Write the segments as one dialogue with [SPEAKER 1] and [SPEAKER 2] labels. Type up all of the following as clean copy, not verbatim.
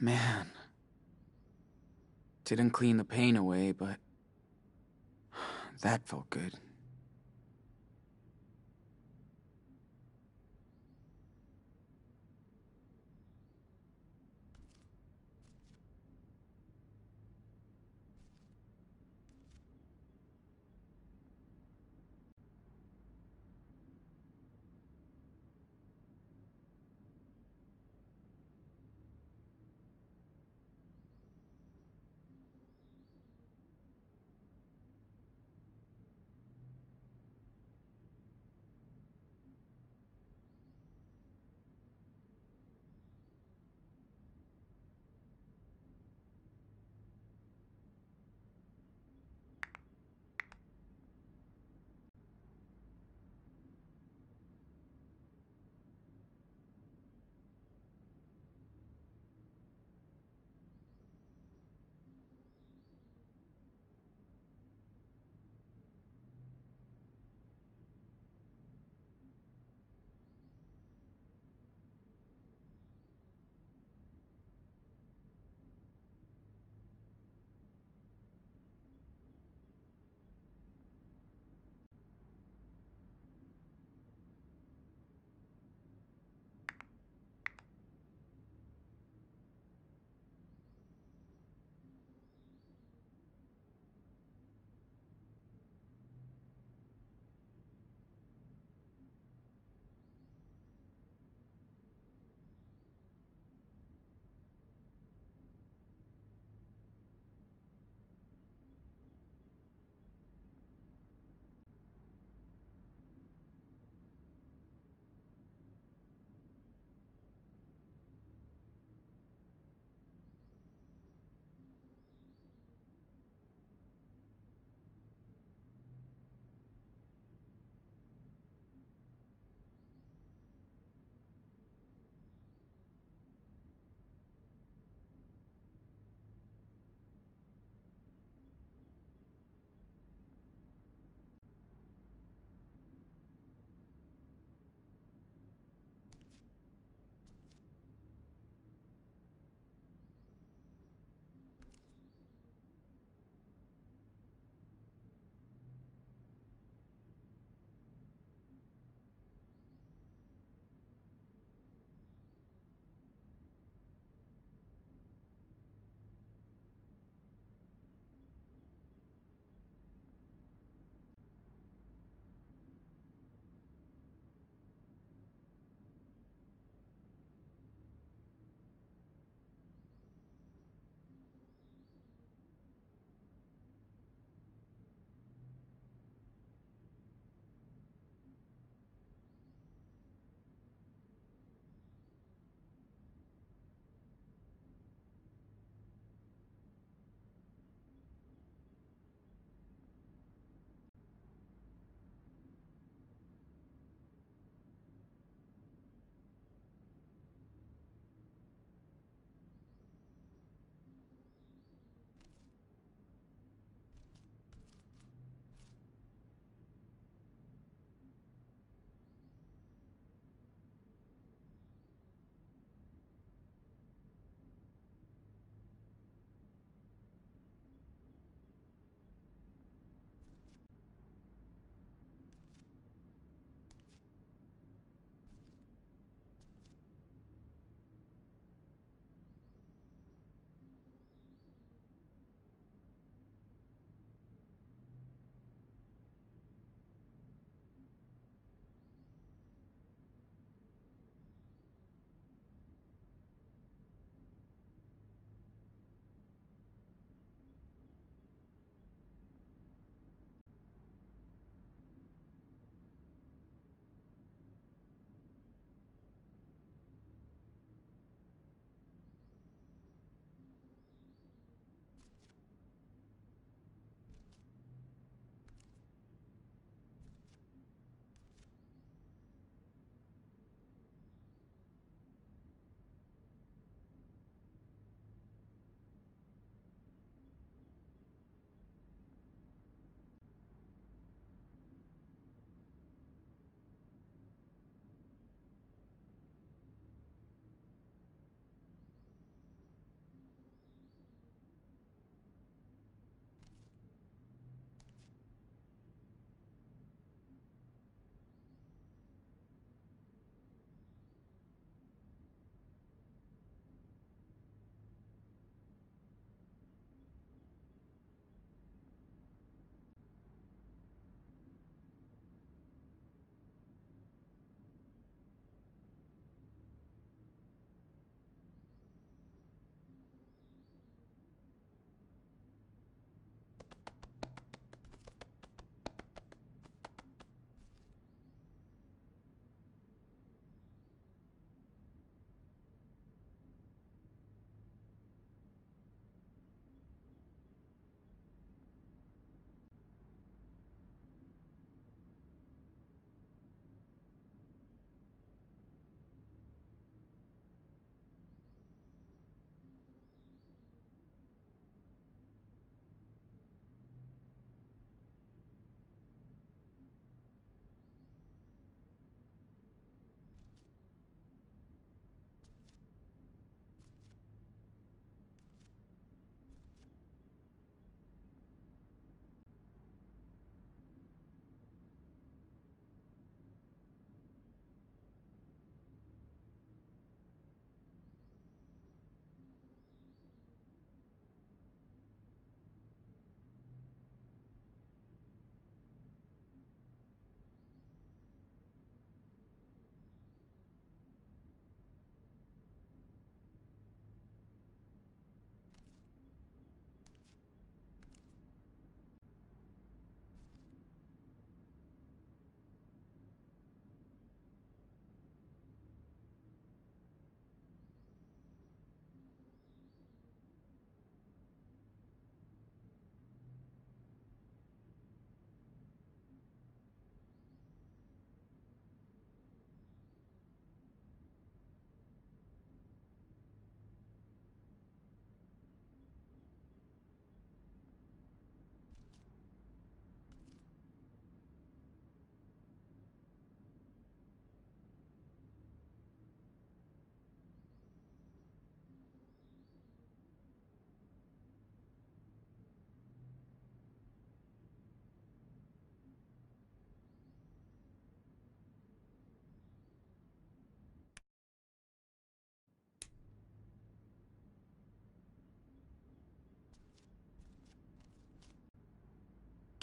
[SPEAKER 1] Man. Didn't clean the pain away, but that felt good.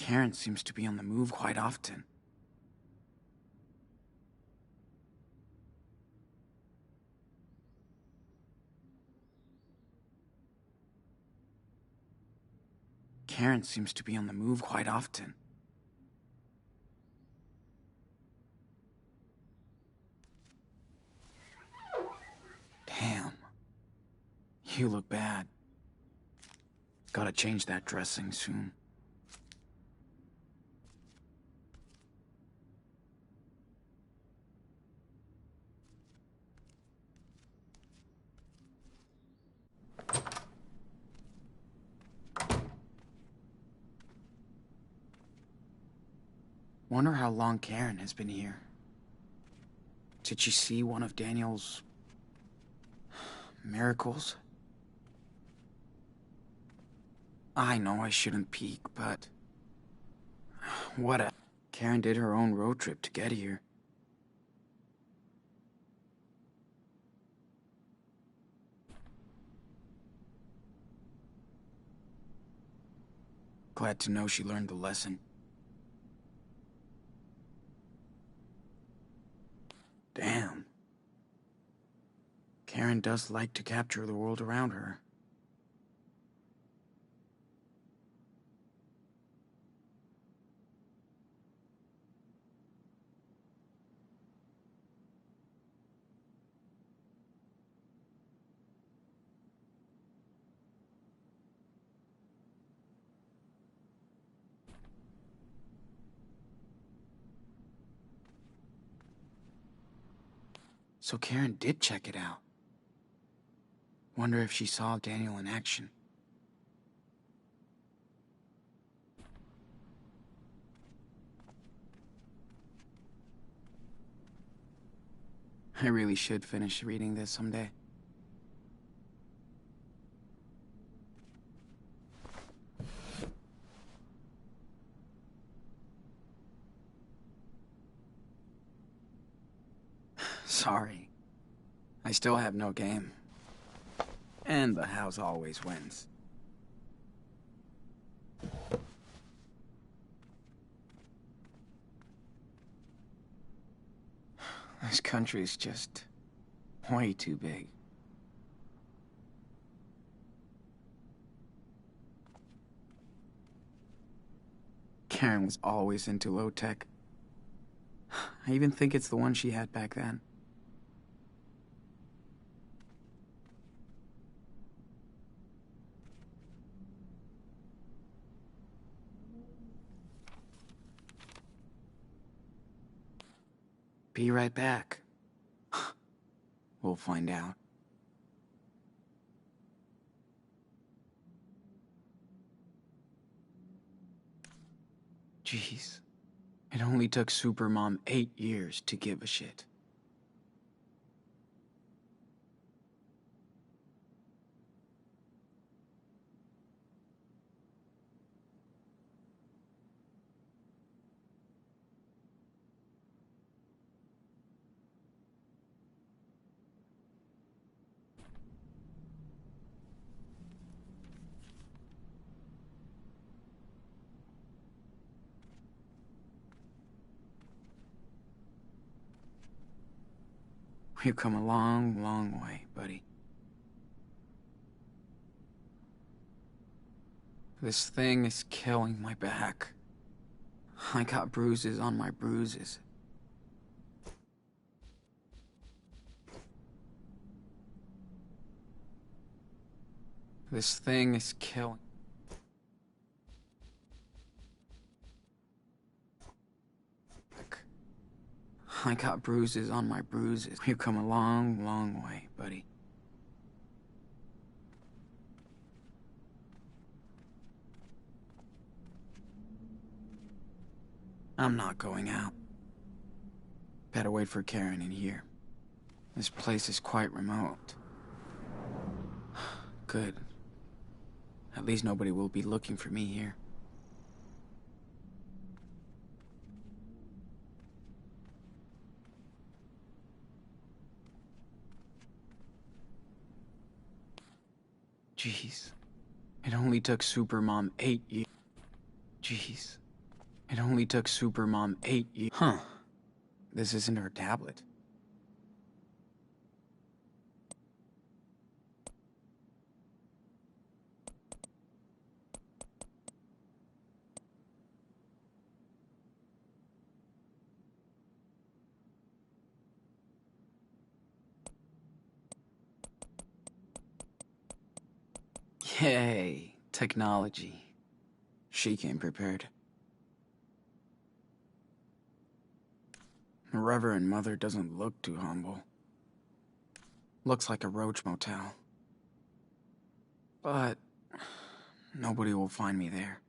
[SPEAKER 1] Karen seems to be on the move quite often. Karen seems to be on the move quite often. Damn. You look bad. Gotta change that dressing soon. Wonder how long Karen has been here. Did she see one of Daniel's miracles? I know I shouldn't peek, but Karen did her own road trip to get here. Glad to know she learned the lesson. Damn. Karen does like to capture the world around her. So Karen did check it out. Wonder if she saw Daniel in action. I really should finish reading this someday. Sorry. I still have no game. And the house always wins. This country's just way too big. Karen was always into low tech. I even think it's the one she had back then. Be right back. We'll find out. Jeez. It only took Supermom 8 years to give a shit. We've come a long, long way, buddy. This thing is killing my back. I got bruises on my bruises. This thing is killing. I got bruises on my bruises. We've come a long, long way, buddy. I'm not going out. Better wait for Karen in here. This place is quite remote. Good. At least nobody will be looking for me here. Jeez. It only took Supermom 8 years. Jeez. It only took Supermom 8 years. Huh. This isn't her tablet. Yay, technology. She came prepared. The Reverend Mother doesn't look too humble. Looks like a roach motel. But nobody will find me there.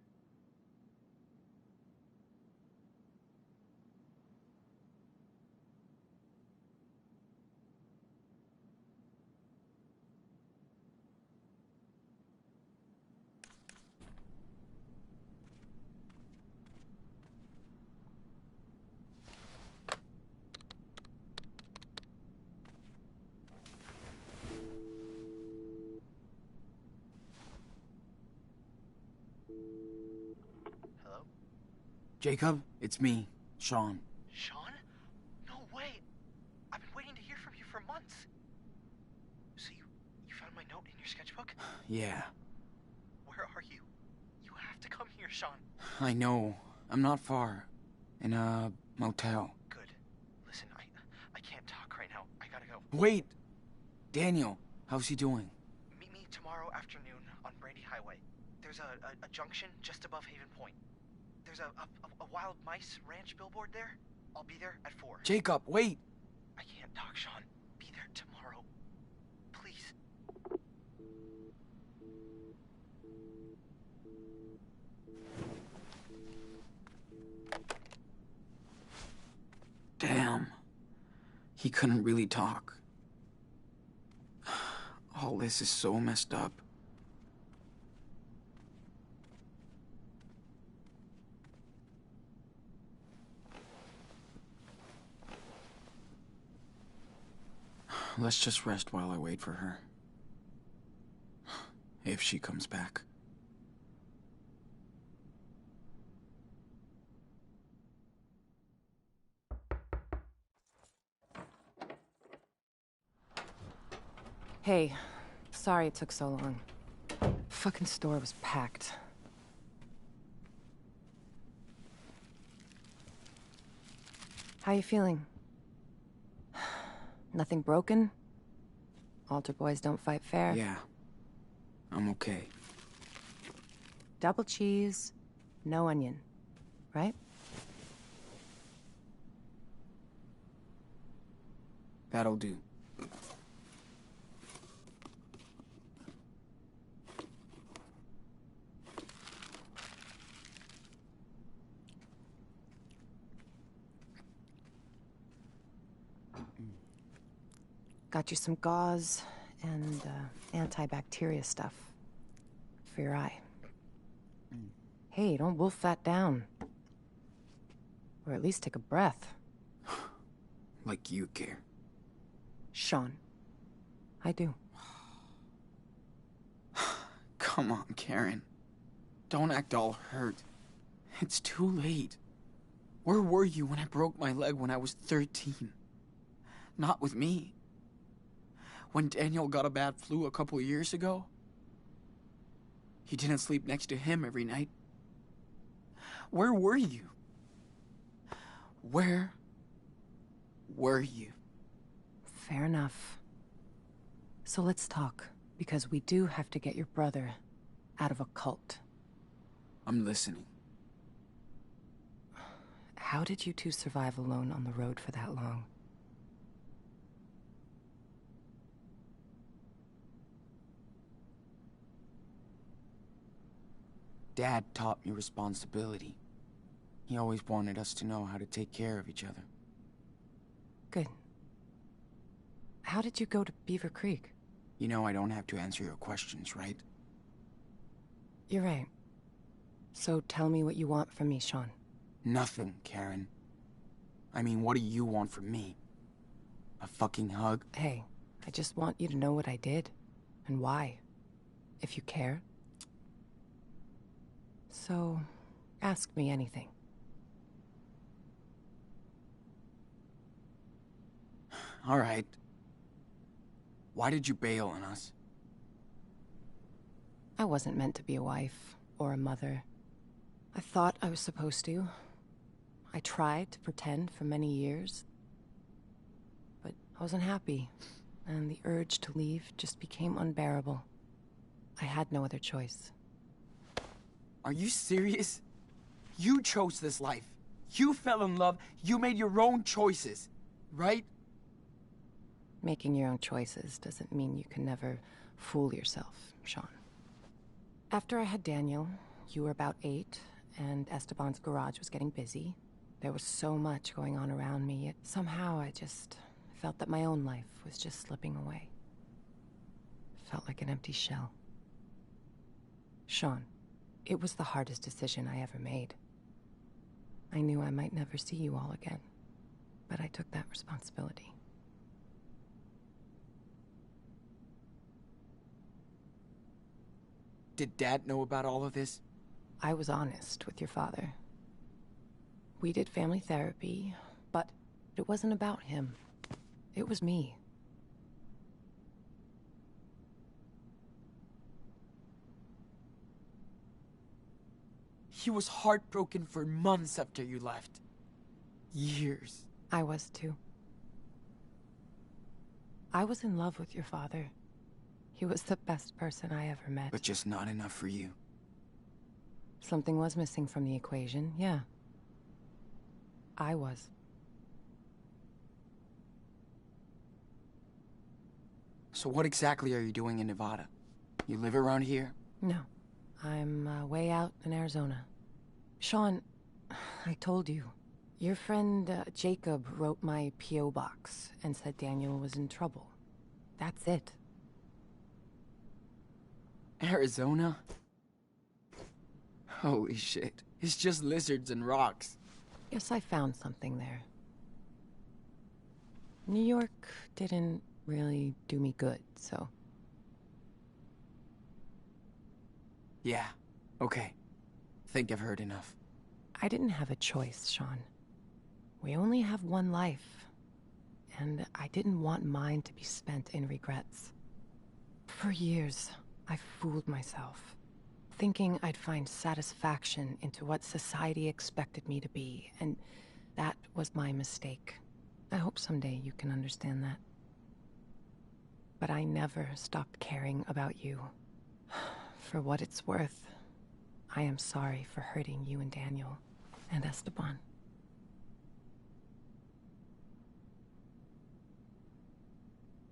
[SPEAKER 2] Hello?
[SPEAKER 1] Jacob, it's me, Sean.
[SPEAKER 2] Sean? No way! I've been waiting to hear from you for months. So you found my note in your sketchbook?
[SPEAKER 1] Yeah,
[SPEAKER 2] Where are you? You have to come here, Sean.
[SPEAKER 1] I know. I'm not far. In a motel.
[SPEAKER 2] Good. Listen, I can't talk right now. I gotta go.
[SPEAKER 1] Wait! Daniel, how's he doing?
[SPEAKER 2] Meet me tomorrow afternoon on Brandy Highway. There's a junction just above Haven Point. There's a wild mice ranch billboard there. I'll be there at 4.
[SPEAKER 1] Jacob, wait!
[SPEAKER 2] I can't talk, Sean. Be there tomorrow. Please.
[SPEAKER 1] Damn. He couldn't really talk. All this is so messed up. Let's just rest while I wait for her. If she comes back.
[SPEAKER 3] Hey, sorry it took so long. Fucking store was packed. How you feeling? Nothing broken? Altar boys don't fight fair?
[SPEAKER 1] Yeah. I'm okay.
[SPEAKER 3] Double cheese, no onion, right?
[SPEAKER 1] That'll do.
[SPEAKER 3] Got you some gauze and antibacteria stuff for your eye. Hey, don't wolf that down. Or at least take a breath.
[SPEAKER 1] Like you care.
[SPEAKER 3] Sean, I do.
[SPEAKER 1] Come on, Karen. Don't act all hurt. It's too late. Where were you when I broke my leg when I was 13? Not with me. When Daniel got a bad flu a couple years ago, you didn't sleep next to him every night. Where were you? Where were you?
[SPEAKER 3] Fair enough. So let's talk, because we do have to get your brother out of a cult.
[SPEAKER 1] I'm listening.
[SPEAKER 3] How did you two survive alone on the road for that long?
[SPEAKER 1] Dad taught me responsibility. He always wanted us to know how to take care of each other.
[SPEAKER 3] Good. How did you go to Beaver Creek?
[SPEAKER 1] You know I don't have to answer your questions, right?
[SPEAKER 3] You're right. So tell me what you want from me, Sean.
[SPEAKER 1] Nothing, Karen. I mean, what do you want from me? A fucking hug?
[SPEAKER 3] Hey, I just want you to know what I did, and why, if you care. So, ask me anything.
[SPEAKER 1] All right. Why did you bail on us?
[SPEAKER 3] I wasn't meant to be a wife or a mother. I thought I was supposed to. I tried to pretend for many years. But I wasn't happy, and the urge to leave just became unbearable. I had no other choice.
[SPEAKER 1] Are you serious? You chose this life. You fell in love. You made your own choices, right?
[SPEAKER 3] Making your own choices doesn't mean you can never fool yourself, Sean. After I had Daniel, you were about 8, and Esteban's garage was getting busy. There was so much going on around me, yet somehow I just felt that my own life was just slipping away. Felt like an empty shell. Sean, it was the hardest decision I ever made. I knew I might never see you all again, but I took that responsibility.
[SPEAKER 1] Did Dad know about all of this?
[SPEAKER 3] I was honest with your father. We did family therapy, but it wasn't about him. It was me.
[SPEAKER 1] He was heartbroken for months after you left. Years.
[SPEAKER 3] I was too. I was in love with your father. He was the best person I ever met.
[SPEAKER 1] But just not enough for you.
[SPEAKER 3] Something was missing from the equation, yeah. I was.
[SPEAKER 1] So what exactly are you doing in Nevada? You live around here?
[SPEAKER 3] No. I'm way out in Arizona. Sean, I told you. Your friend Jacob wrote my P.O. box and said Daniel was in trouble. That's it.
[SPEAKER 1] Arizona? Holy shit. It's just lizards and rocks.
[SPEAKER 3] Guess I found something there. New York didn't really do me good, so...
[SPEAKER 1] Yeah, okay. Think I've heard enough.
[SPEAKER 3] I didn't have a choice, Sean. We only have one life, and I didn't want mine to be spent in regrets. For years, I fooled myself, thinking I'd find satisfaction into what society expected me to be, and that was my mistake. I hope someday you can understand that. But I never stopped caring about you. For what it's worth, I am sorry for hurting you and Daniel and Esteban.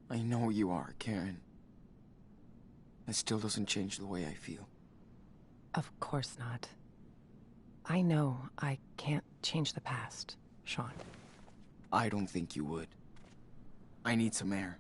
[SPEAKER 1] I know you are, Karen. It still doesn't change the way I feel.
[SPEAKER 3] Of course not. I know I can't change the past, Sean.
[SPEAKER 1] I don't think you would. I need some air.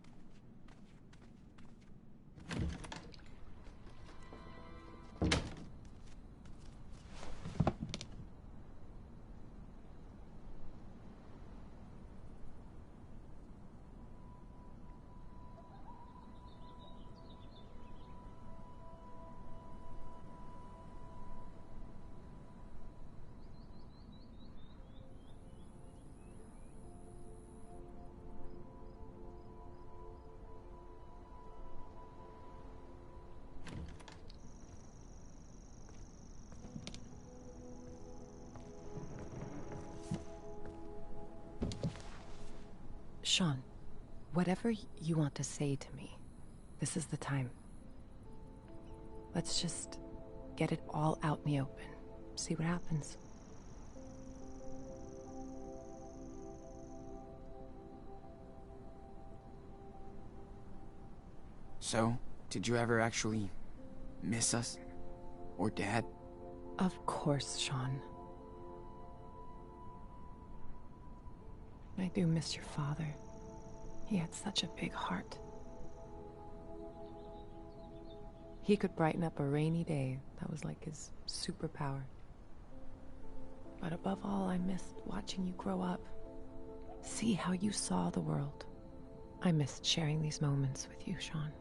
[SPEAKER 3] Sean, whatever you want to say to me, this is the time. Let's just get it all out in the open. See what happens.
[SPEAKER 1] So, did you ever actually miss us? Or Dad?
[SPEAKER 3] Of course, Sean. I do miss your father. He had such a big heart. He could brighten up a rainy day. That was like his superpower. But above all, I missed watching you grow up. See how you saw the world. I missed sharing these moments with you, Sean.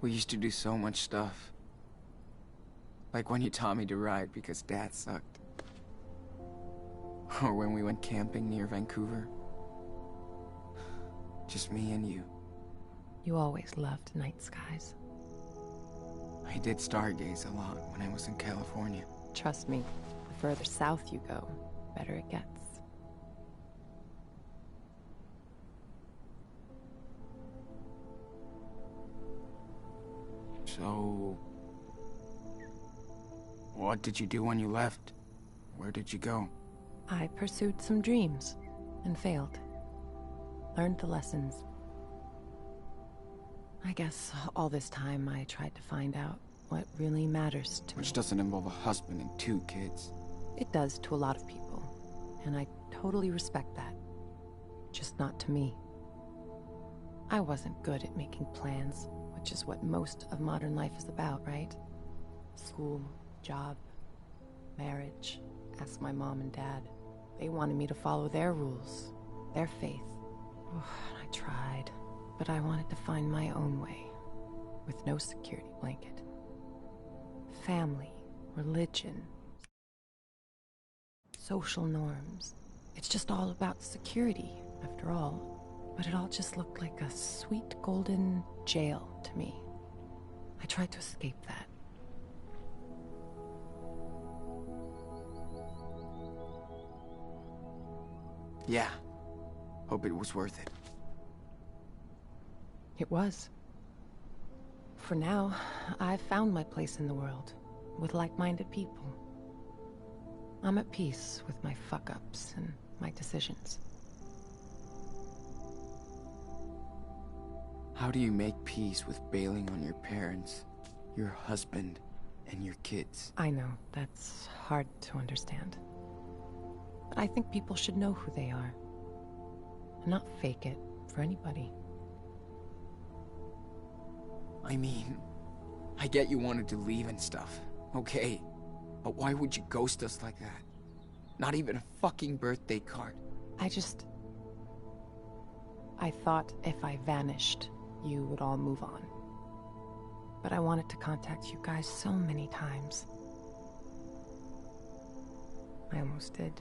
[SPEAKER 1] We used to do so much stuff. Like when you taught me to ride because Dad sucked. Or when we went camping near Vancouver. Just me and you.
[SPEAKER 3] You always loved night skies.
[SPEAKER 1] I did stargaze a lot when I was in California.
[SPEAKER 3] Trust me, the further south you go, the better it gets.
[SPEAKER 1] So... what did you do when you left? Where did you go?
[SPEAKER 3] I pursued some dreams and failed. Learned the lessons. I guess all this time I tried to find out what really matters to me.
[SPEAKER 1] Which doesn't involve a husband and 2 kids.
[SPEAKER 3] It does to a lot of people, and I totally respect that. Just not to me. I wasn't good at making plans, which is what most of modern life is about, right? School, job, marriage. Ask my mom and dad. They wanted me to follow their rules, their faith. Oh, I tried, but I wanted to find my own way, with no security blanket. Family, religion, social norms. It's just all about security, after all. But it all just looked like a sweet golden jail to me. I tried to escape that.
[SPEAKER 1] Yeah. Hope it was worth it.
[SPEAKER 3] It was. For now, I've found my place in the world, with like-minded people. I'm at peace with my fuck-ups and my decisions.
[SPEAKER 1] How do you make peace with bailing on your parents, your husband, and your kids?
[SPEAKER 3] I know, that's hard to understand. But I think people should know who they are, and not fake it for anybody.
[SPEAKER 1] I mean, I get you wanted to leave and stuff, okay. But why would you ghost us like that? Not even a fucking birthday card.
[SPEAKER 3] I thought if I vanished, you would all move on. But I wanted to contact you guys so many times. I almost did.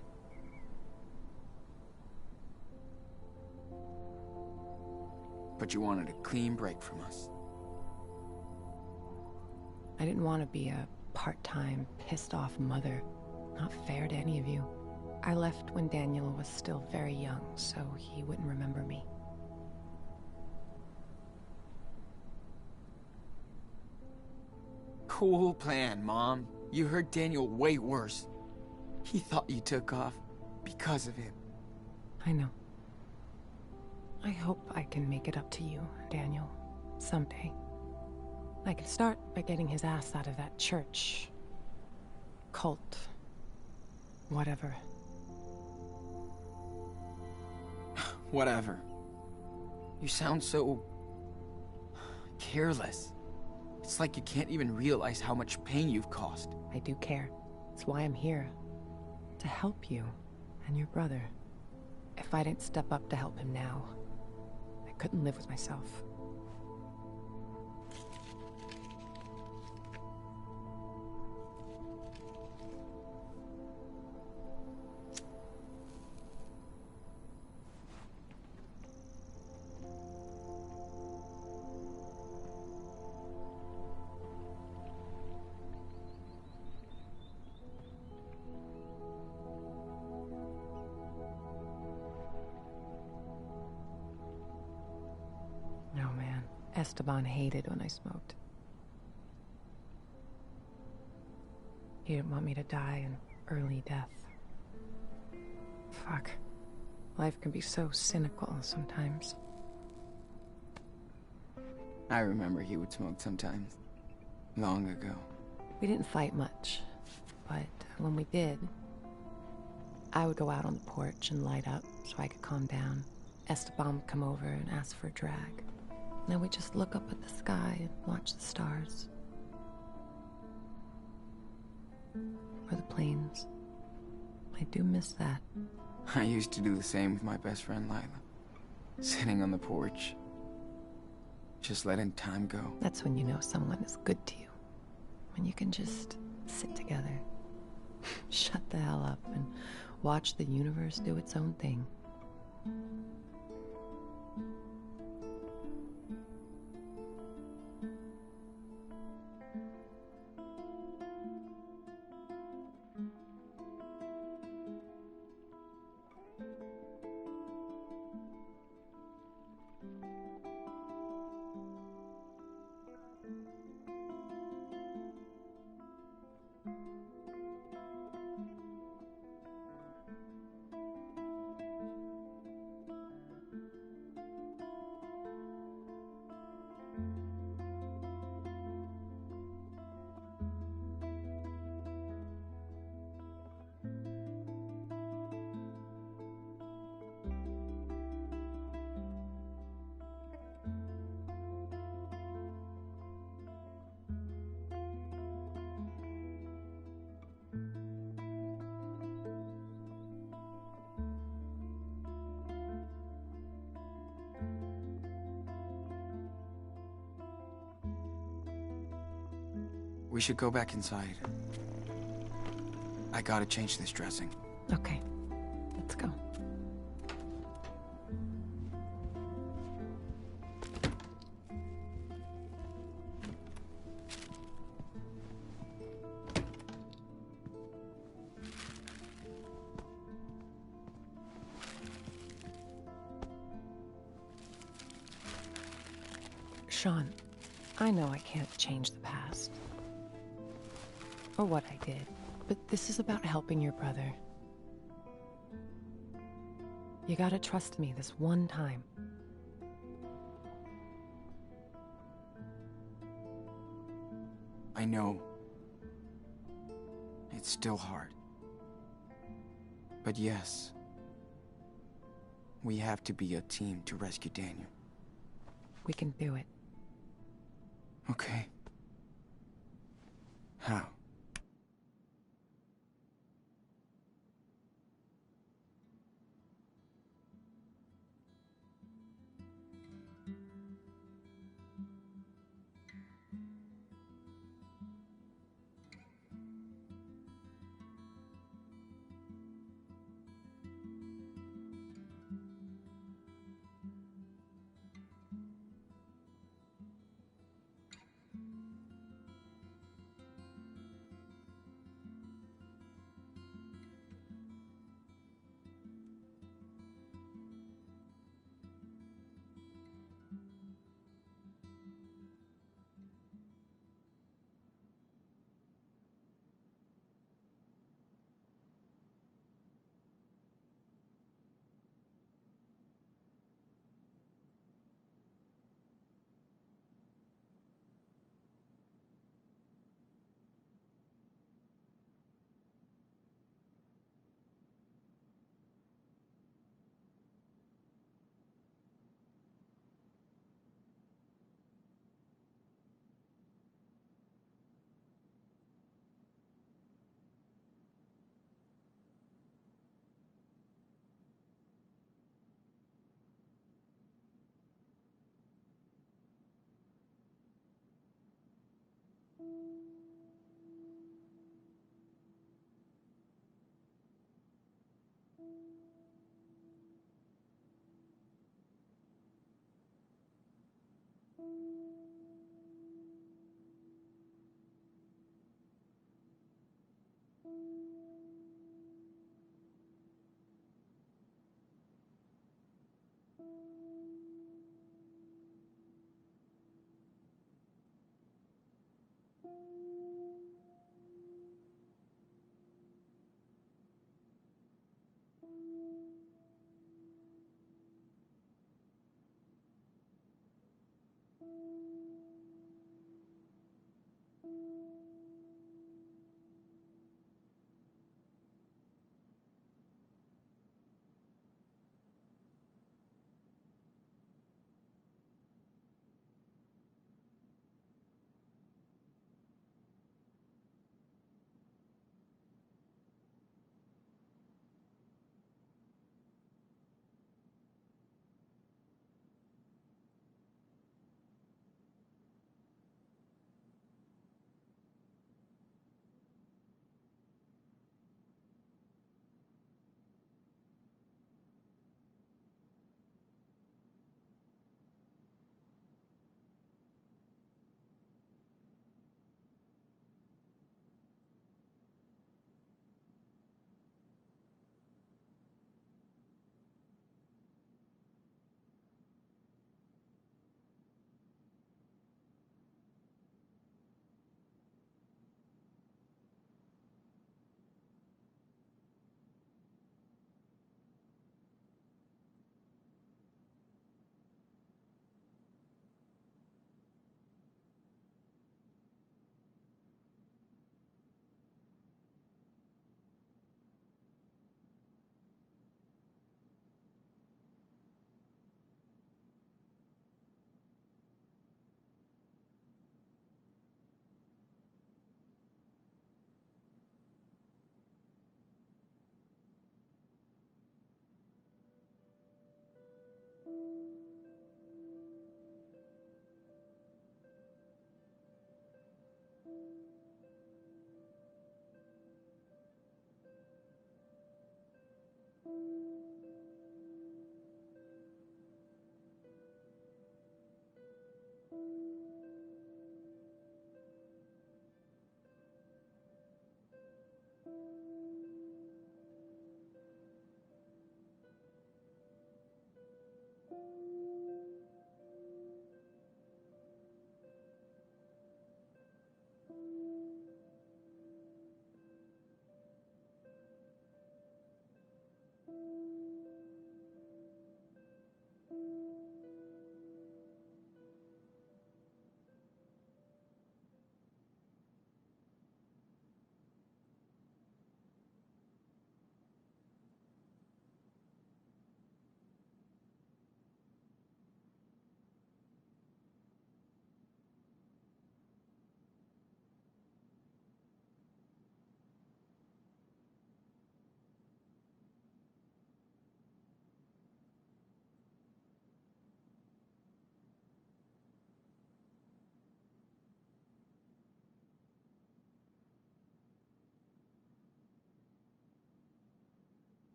[SPEAKER 1] But you wanted a clean break from us.
[SPEAKER 3] I didn't want to be a part-time, pissed-off mother. Not fair to any of you. I left when Daniel was still very young, so he wouldn't remember me.
[SPEAKER 1] Cool plan, Mom. You hurt Daniel way worse. He thought you took off because of him.
[SPEAKER 3] I know. I hope I can make it up to you, Daniel, someday. I can start by getting his ass out of that church. Cult. Whatever.
[SPEAKER 1] Whatever. You sound so... careless. It's like you can't even realize how much pain you've caused.
[SPEAKER 3] I do care. It's why I'm here. To help you and your brother. If I didn't step up to help him now, I couldn't live with myself. Oh man, Esteban hated when I smoked. He didn't want me to die an early death. Fuck. Life can be so cynical sometimes.
[SPEAKER 1] I remember he would smoke sometimes. Long ago.
[SPEAKER 3] We didn't fight much, but when we did, I would go out on the porch and light up so I could calm down. Esteban would come over and ask for a drag. And then we'd just look up at the sky and watch the stars. Or the planes. I do miss that.
[SPEAKER 1] I used to do the same with my best friend Lila. Sitting on the porch. Just letting time go.
[SPEAKER 3] That's when you know someone is good to you. When you can just sit together. Shut the hell up and Watch the universe do its own thing.
[SPEAKER 1] We should go back inside. I gotta change this dressing.
[SPEAKER 3] Okay, let's go. Sean, I know I can't change the past. Or what I did, but this is about helping your brother. You gotta trust me this one time.
[SPEAKER 1] I know. It's still hard. But yes, we have to be a team to rescue Daniel.
[SPEAKER 3] We can do it.
[SPEAKER 1] Okay. How?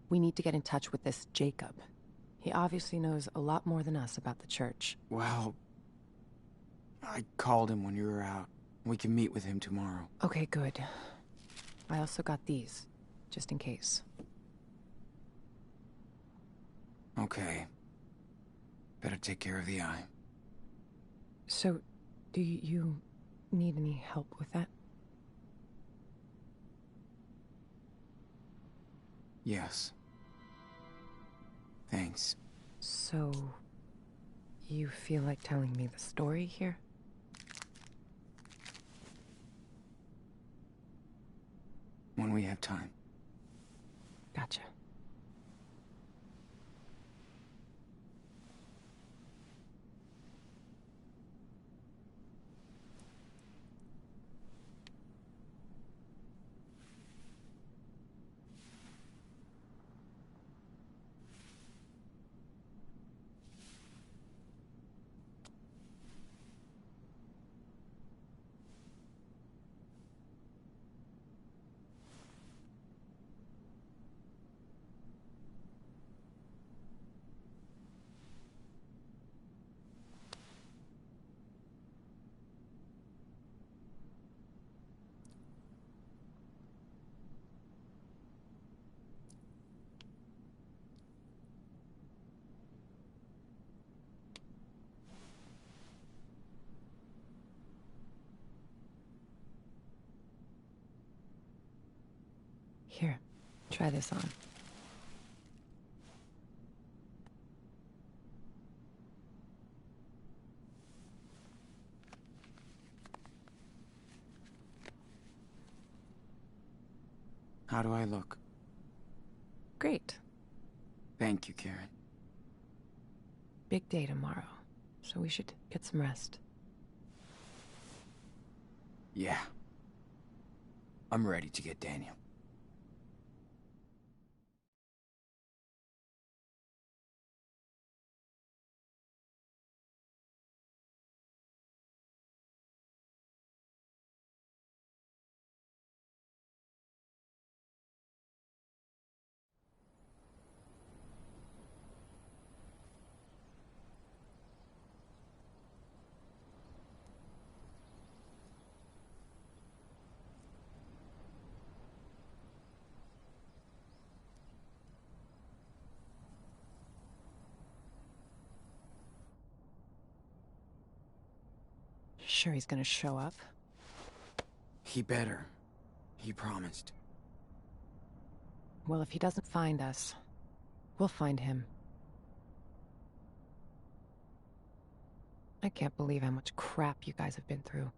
[SPEAKER 3] We need to get in touch with this Jacob. He obviously knows a lot more than us about the church.
[SPEAKER 1] Well, I called him when you were out. We can meet with him tomorrow.
[SPEAKER 3] Okay, good. I also got these, just in case.
[SPEAKER 1] Okay. Better take care of the eye.
[SPEAKER 3] So, do you need any help with that?
[SPEAKER 1] Yes. Thanks.
[SPEAKER 3] So, you feel like telling me the story here?
[SPEAKER 1] When we have time.
[SPEAKER 3] Gotcha. Here, try this on.
[SPEAKER 1] How do I look?
[SPEAKER 3] Great.
[SPEAKER 1] Thank you, Karen.
[SPEAKER 3] Big day tomorrow, so we should get some rest.
[SPEAKER 1] Yeah. I'm ready to get Daniel.
[SPEAKER 3] Sure he's gonna show up?
[SPEAKER 1] He better. He promised.
[SPEAKER 3] Well, if he doesn't find us, we'll find him. I can't believe how much crap you guys have been through.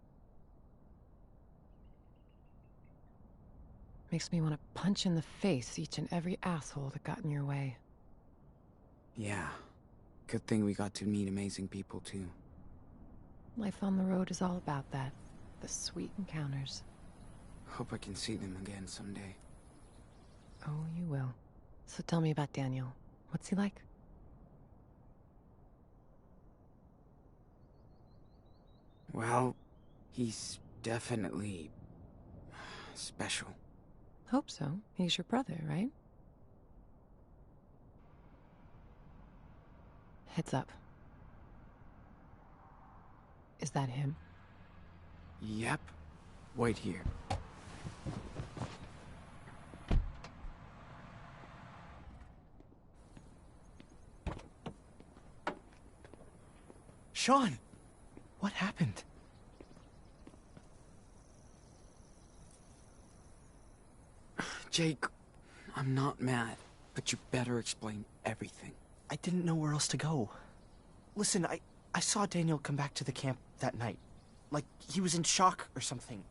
[SPEAKER 3] Makes me want to punch in the face each and every asshole that got in your way.
[SPEAKER 1] Yeah. Good thing we got to meet amazing people, too.
[SPEAKER 3] Life on the road is all about that. The sweet encounters.
[SPEAKER 1] Hope I can see them again someday.
[SPEAKER 3] Oh, you will. So tell me about Daniel. What's he like?
[SPEAKER 1] Well, he's definitely special.
[SPEAKER 3] Hope so. He's your brother, right? Heads up. Is that him?
[SPEAKER 1] Yep. Wait here.
[SPEAKER 2] Sean! What happened?
[SPEAKER 1] Jake, I'm not mad, but you better explain everything.
[SPEAKER 2] I didn't know where else to go. Listen, I saw Daniel come back to the camp that night. Like, he was in shock or something.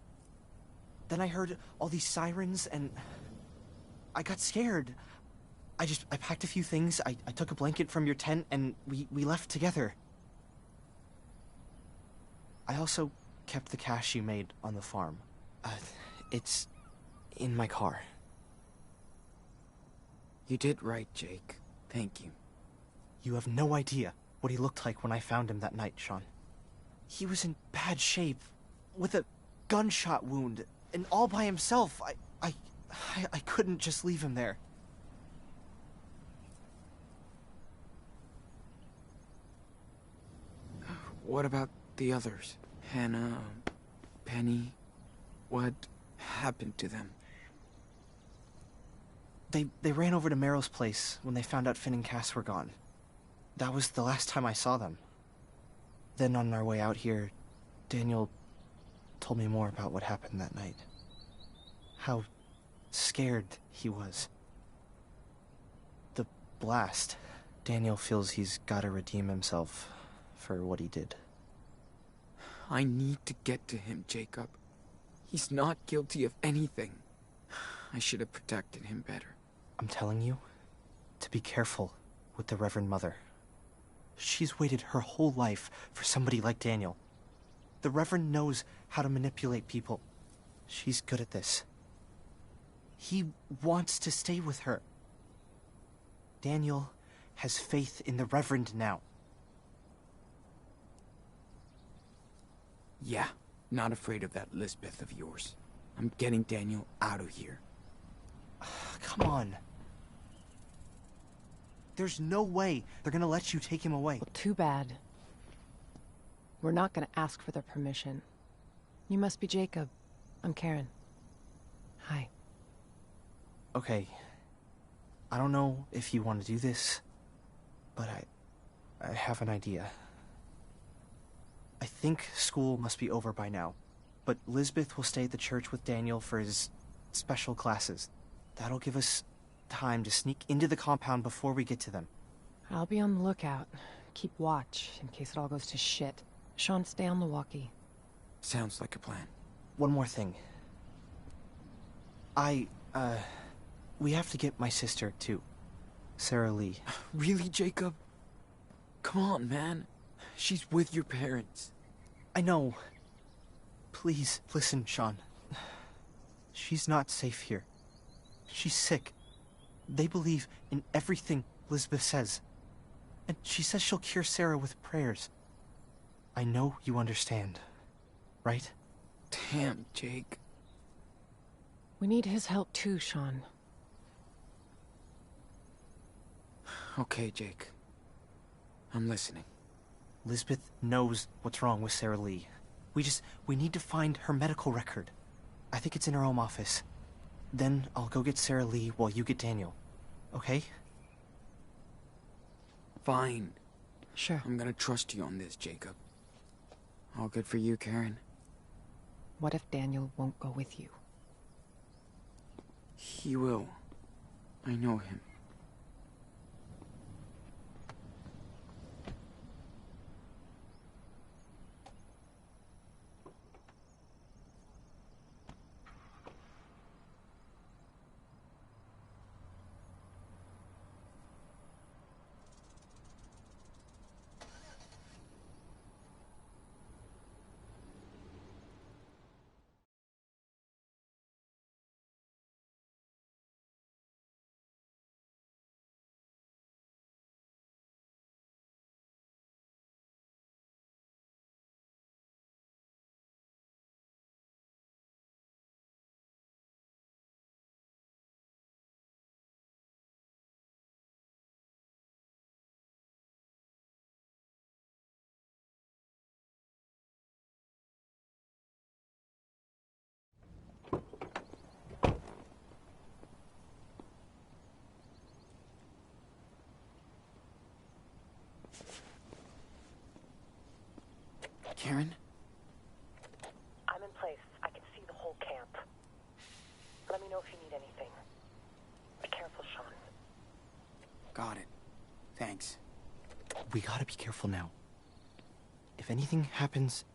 [SPEAKER 2] Then I heard all these sirens, and I got scared. I packed a few things, I took a blanket from your tent, and we left together. I also kept the cash you made on the farm. It's in my car.
[SPEAKER 1] You did right, Jake. Thank you.
[SPEAKER 2] You have no idea what he looked like when I found him that night, Sean. He was in bad shape, with a gunshot wound, and all by himself. I couldn't just leave him there.
[SPEAKER 1] What about the others? Hannah, Penny? What happened to them?
[SPEAKER 2] They ran over to Meryl's place when they found out Finn and Cass were gone. That was the last time I saw them. Then on our way out here, Daniel told me more about what happened that night. How scared he was. The blast. Daniel feels he's gotta redeem himself for what he did.
[SPEAKER 1] I need to get to him, Jacob. He's not guilty of anything. I should have protected him better.
[SPEAKER 2] I'm telling you to be careful with the Reverend Mother. She's waited her whole life for somebody like Daniel. The Reverend knows how to manipulate people. She's good at this. He wants to stay with her. Daniel has faith in the Reverend now.
[SPEAKER 1] Yeah, not afraid of that Lisbeth of yours. I'm getting Daniel out of here.
[SPEAKER 2] Come on. There's no way they're gonna let you take him away.
[SPEAKER 3] Well, too bad. We're not gonna ask for their permission. You must be Jacob. I'm Karen. Hi.
[SPEAKER 2] Okay. I don't know if you want to do this, but I have an idea. I think school must be over by now, but Lisbeth will stay at the church with Daniel for his special classes. That'll give us time to sneak into the compound before we get to them.
[SPEAKER 3] I'll be on the lookout. Keep watch in case it all goes to shit. Sean, stay on the walkie.
[SPEAKER 1] Sounds like a plan.
[SPEAKER 2] One more thing. We have to get my sister, too. Sarah Lee.
[SPEAKER 1] Really, Jacob? Come on, man. She's with your parents.
[SPEAKER 2] I know. Please, listen, Sean. She's not safe here. She's sick. They believe in everything Lisbeth says. And she says she'll cure Sarah with prayers. I know you understand, right?
[SPEAKER 1] Damn, Jake.
[SPEAKER 3] We need his help too, Sean.
[SPEAKER 1] Okay, Jake. I'm listening.
[SPEAKER 2] Lisbeth knows what's wrong with Sarah Lee. We need to find her medical record. I think it's in her home office. Then I'll go get Sarah Lee while you get Daniel. Okay?
[SPEAKER 1] Fine.
[SPEAKER 3] Sure.
[SPEAKER 1] I'm gonna trust you on this, Jacob. All good for you, Karen.
[SPEAKER 3] What if Daniel won't go with you?
[SPEAKER 1] He will. I know him. Karen?
[SPEAKER 4] I'm in place. I can see the whole camp. Let me know if you need anything. Be careful, Sean.
[SPEAKER 1] Got it. Thanks.
[SPEAKER 2] We gotta be careful now. If anything happens,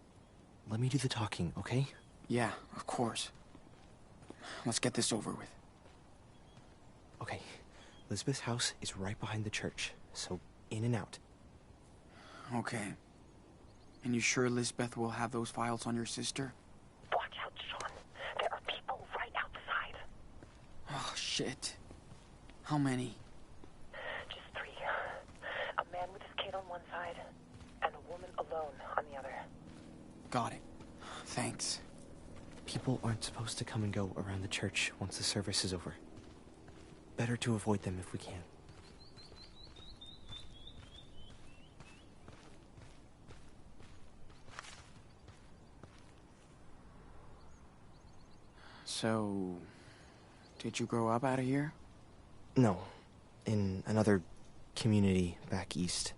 [SPEAKER 2] let me do the talking, okay?
[SPEAKER 1] Yeah, of course. Let's get this over with.
[SPEAKER 2] Okay. Lisbeth's house is right behind the church, so in and out.
[SPEAKER 1] Okay. And you sure Lisbeth will have those files on your sister?
[SPEAKER 4] Watch out, Sean. There are people right outside.
[SPEAKER 1] Oh, shit. How many?
[SPEAKER 4] Just 3. A man with his kid on one side, and a woman alone on the other.
[SPEAKER 1] Got it. Thanks.
[SPEAKER 2] People aren't supposed to come and go around the church once the service is over. Better to avoid them if we can.
[SPEAKER 1] So, did you grow up out of here?
[SPEAKER 2] No, in another community back east.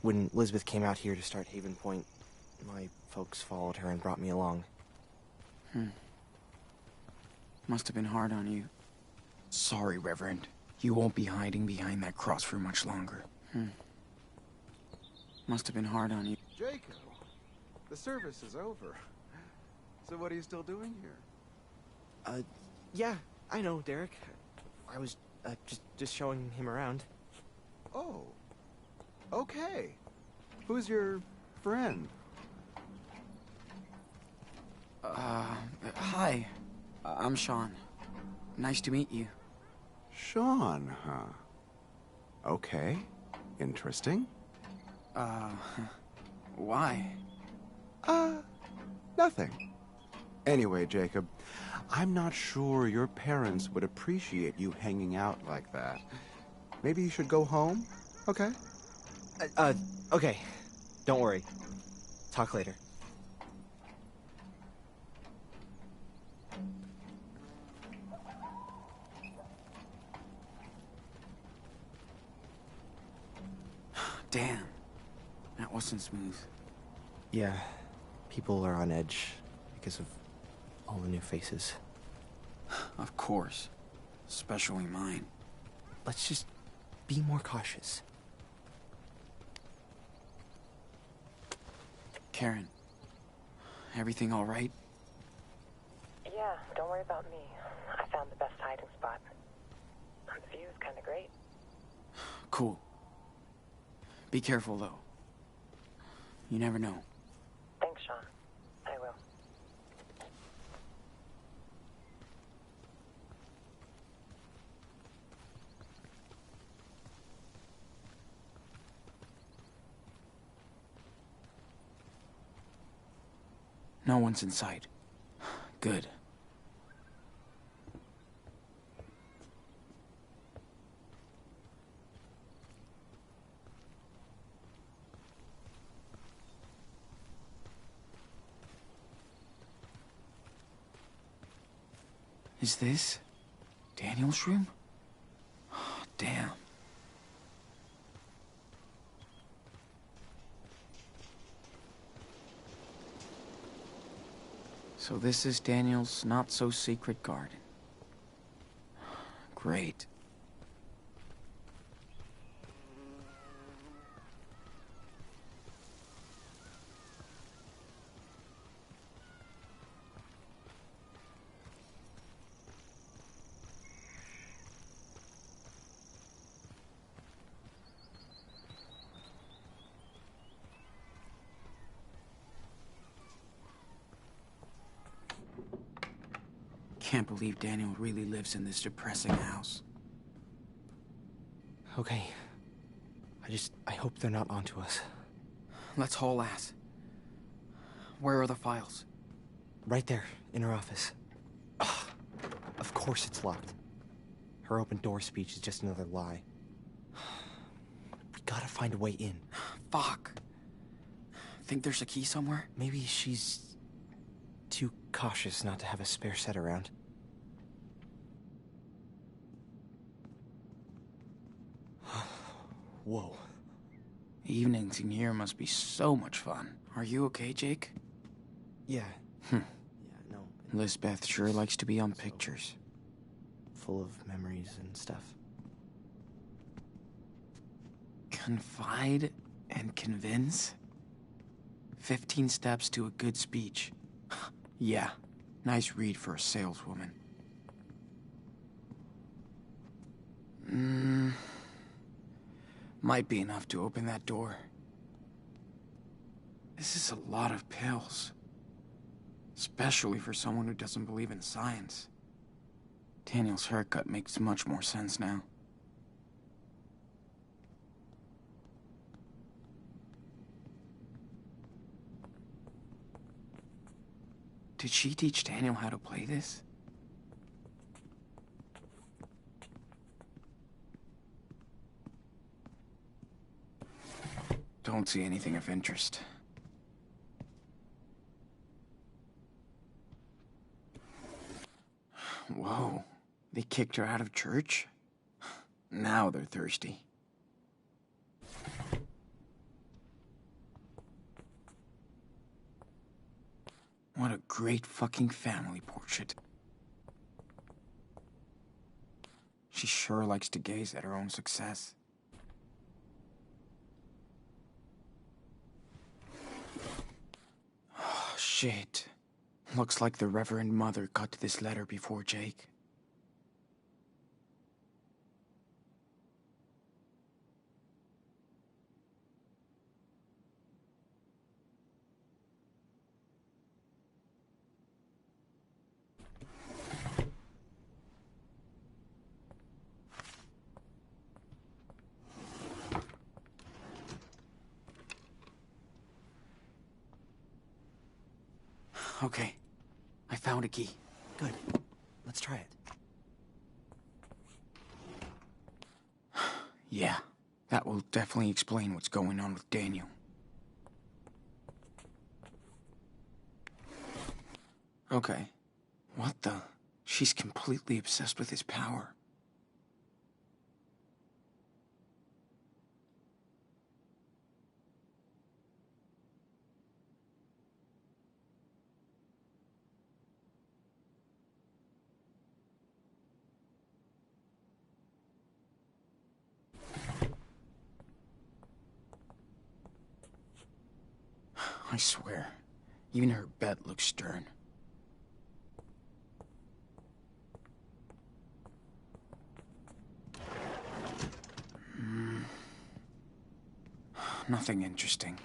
[SPEAKER 2] When Elizabeth came out here to start Haven Point, my folks followed her and brought me along.
[SPEAKER 1] Must have been hard on you. Sorry, Reverend. You won't be hiding behind that cross for much longer. Must have been hard on you.
[SPEAKER 5] Jacob, the service is over. So what are you still doing here?
[SPEAKER 2] Yeah, I know, Derek. I was, just showing him around.
[SPEAKER 5] Oh, okay. Who's your friend?
[SPEAKER 1] Hi. I'm Sean. Nice to meet you.
[SPEAKER 5] Sean, huh? Okay. Interesting.
[SPEAKER 1] Why?
[SPEAKER 5] Nothing. Anyway, Jacob, I'm not sure your parents would appreciate you hanging out like that. Maybe you should go home, okay?
[SPEAKER 2] Okay. Don't worry. Talk later.
[SPEAKER 1] Damn. That wasn't smooth.
[SPEAKER 2] Yeah, people are on edge because of all the new faces.
[SPEAKER 1] Of course. Especially mine.
[SPEAKER 2] Let's just be more cautious.
[SPEAKER 1] Karen. Everything all right?
[SPEAKER 4] Yeah, don't worry about me. I found the best hiding spot. The view's kind of great.
[SPEAKER 1] Cool. Be careful, though. You never know.
[SPEAKER 4] Thanks, Sean. I will.
[SPEAKER 1] No one's in sight. Good. Is this Daniel's room? Damn. So this is Daniel's not-so-secret garden. Great. Can't believe Daniel really lives in this depressing house.
[SPEAKER 2] Okay. I hope they're not onto us.
[SPEAKER 1] Let's haul ass. Where are the files?
[SPEAKER 2] Right there, in her office. Ugh, of course it's locked. Her open door speech is just another lie. We gotta find a way in.
[SPEAKER 1] Fuck. Think there's a key somewhere?
[SPEAKER 2] Maybe she's too cautious not to have a spare set around. Whoa.
[SPEAKER 1] Evenings in here must be so much fun. Are you okay, Jake?
[SPEAKER 2] Yeah.
[SPEAKER 1] Yeah,
[SPEAKER 2] no.
[SPEAKER 1] Lisbeth sure likes to be on pictures.
[SPEAKER 2] Full of memories and stuff.
[SPEAKER 1] Confide and convince? 15 steps to a good speech. Yeah, nice read for a saleswoman. Might be enough to open that door. This is a lot of pills. Especially for someone who doesn't believe in science. Daniel's haircut makes much more sense now. Did she teach Daniel how to play this? Don't see anything of interest. Whoa. They kicked her out of church? Now they're thirsty. What a great fucking family portrait. She sure likes to gaze at her own success. Oh, shit. Looks like the Reverend Mother got to this letter before Jake. Okay, I found a key.
[SPEAKER 2] Good. Let's try it.
[SPEAKER 1] Yeah, that will definitely explain what's going on with Daniel. Okay, what the? She's completely obsessed with his power. I swear, even her bed looks stern. Nothing interesting.